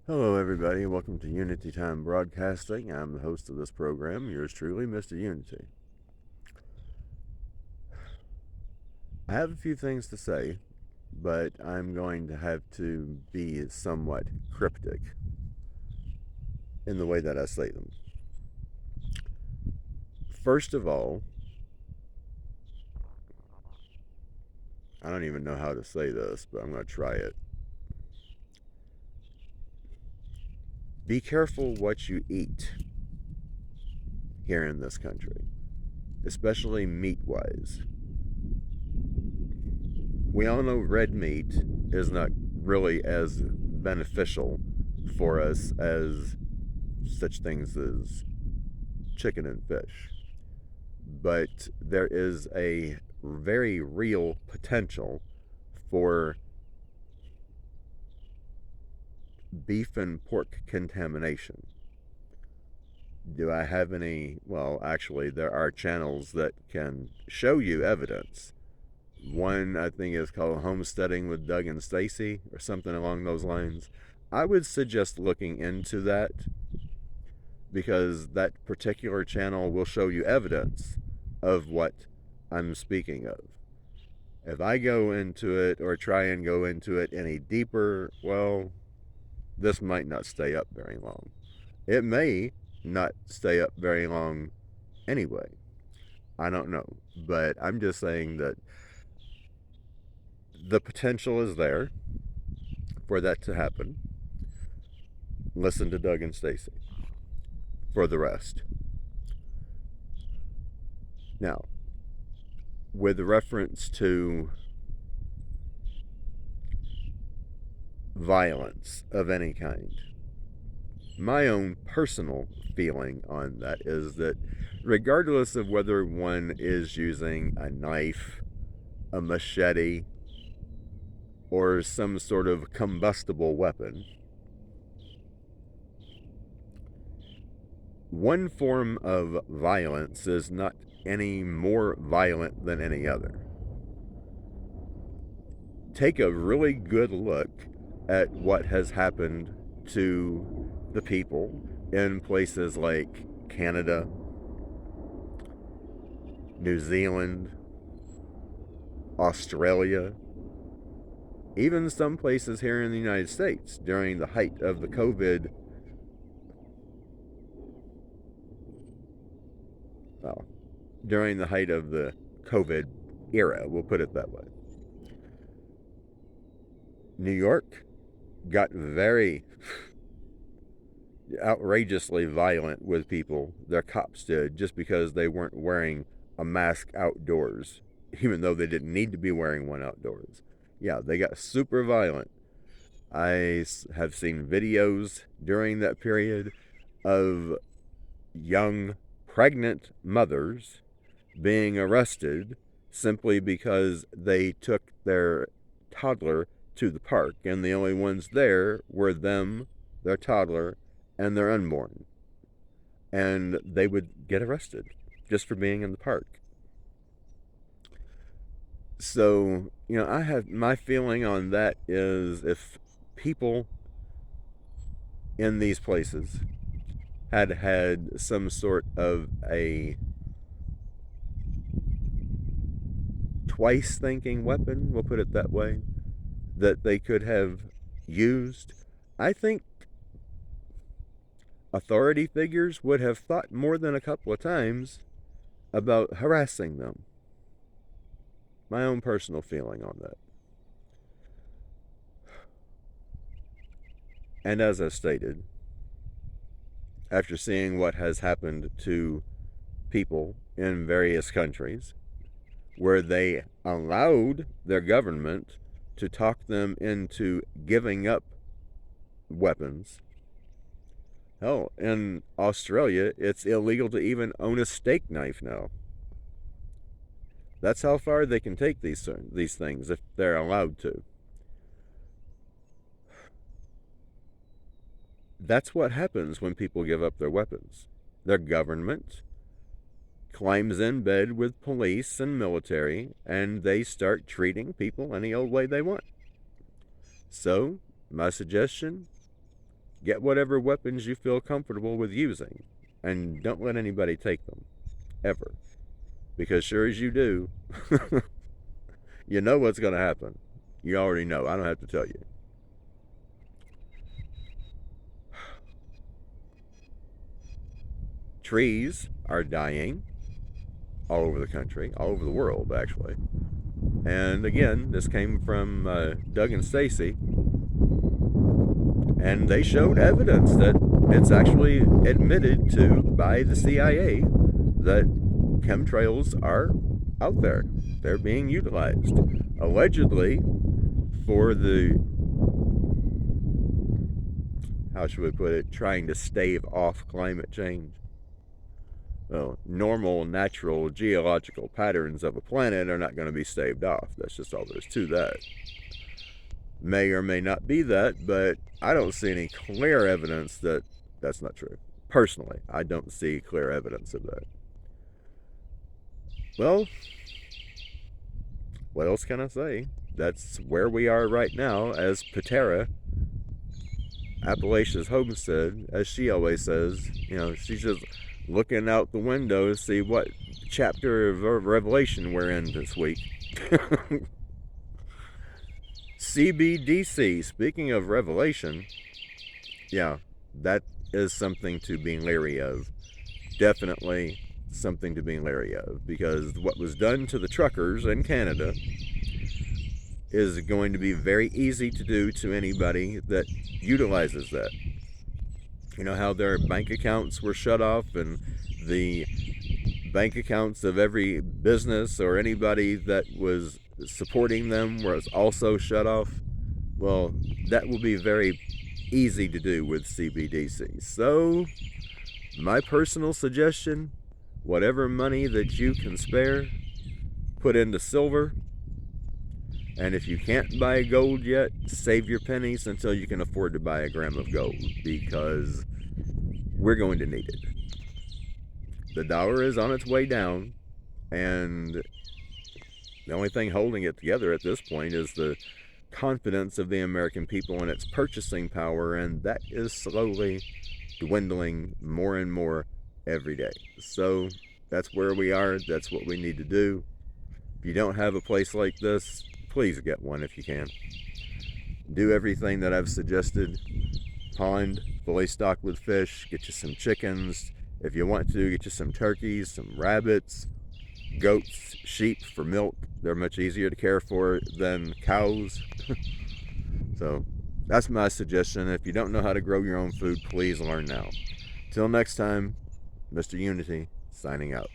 Hello, everybody. Welcome to Unity Time Broadcasting. I'm the host of this program, yours truly, Mr. Unity. I have a few things to say, but I'm going to have to be somewhat cryptic in the way that I say them. First of all, I don't even know how to say this, but I'm going to try it. Be careful what you eat here in this country, especially meat-wise. We all know red meat is not really as beneficial for us as such things as chicken and fish. But there is a very real potential for beef and pork contamination. Do I have any? Well, actually, there are channels that can show you evidence. One, I think, is called Homesteading with Doug and Stacy, or something along those lines. I would suggest looking into that because that particular channel will show you evidence of what I'm speaking of. If I go into it or try and go into it any deeper, well, this might not stay up very long. It may not stay up very long anyway. I don't know. But I'm just saying that the potential is there for that to happen. Listen to Doug and Stacy for the rest. Now, with reference to violence of any kind, my own personal feeling on that is that regardless of whether one is using a knife, a machete, or some sort of combustible weapon, one form of violence is not any more violent than any other. Take a really good look at what has happened to the people in places like Canada, New Zealand, Australia, even some places here in the United States during the height of the COVID, well, during the height of the COVID era, we'll put it that way. New York got very outrageously violent with people, their cops did, just because they weren't wearing a mask outdoors, even though they didn't need to be wearing one outdoors. Yeah, they got super violent. I have seen videos during that period of young pregnant mothers being arrested simply because they took their toddler to the park, and the only ones there were them, their toddler, and their unborn. And they would get arrested just for being in the park. So, I have my feeling on that is if people in these places had some sort of a twice thinking weapon, we'll put it that way, that they could have used, I think authority figures would have thought more than a couple of times about harassing them. My own personal feeling on that. And as I stated, after seeing what has happened to people in various countries where they allowed their government to talk them into giving up weapons. Hell, in Australia, it's illegal to even own a steak knife now. That's how far they can take these things if they're allowed to. That's what happens when people give up their weapons. Their government climbs in bed with police and military, and they start treating people any old way they want. So, my suggestion, Get whatever weapons you feel comfortable with using, and don't let anybody take them, ever. Because sure as you do, you know what's going to happen. You already know. I don't have to tell you. Trees are dying all over the country, all over the world, actually. And again, this came from Doug and Stacy, and they showed evidence that it's actually admitted to by the CIA that chemtrails are out there. They're being utilized, allegedly, for the, how should we put it, trying to stave off climate change. Well, normal, natural, geological patterns of a planet are not going to be staved off. That's just all there is to that. May or may not be that, but I don't see any clear evidence that that's not true. Personally, I don't see clear evidence of that. Well, what else can I say? That's where we are right now, as Patera, Appalachia's homestead, as she always says. You know, she's just looking out the window to see what chapter of Revelation we're in this week. CBDC, speaking of Revelation, yeah, that is something to be leery of. Definitely something to be leery of, because what was done to the truckers in Canada is going to be very easy to do to anybody that utilizes that. You know how their bank accounts were shut off, and the bank accounts of every business or anybody that was supporting them was also shut off? Well, that will be very easy to do with CBDC. So, my personal suggestion, whatever money that you can spare, put into silver. And if you can't buy gold yet, save your pennies until you can afford to buy a gram of gold, because we're going to need it. The dollar is on its way down, and the only thing holding it together at this point is the confidence of the American people in its purchasing power, and that is slowly dwindling more and more every day. So that's where we are. That's what we need to do. If you don't have a place like this, please get one if you can. Do everything that I've suggested. Pond, fully stocked with fish. Get you some chickens. If you want to, get you some turkeys, some rabbits, goats, sheep for milk. They're much easier to care for than cows. So that's my suggestion. If you don't know how to grow your own food, please learn now. Till next time, Mr. Unity signing out.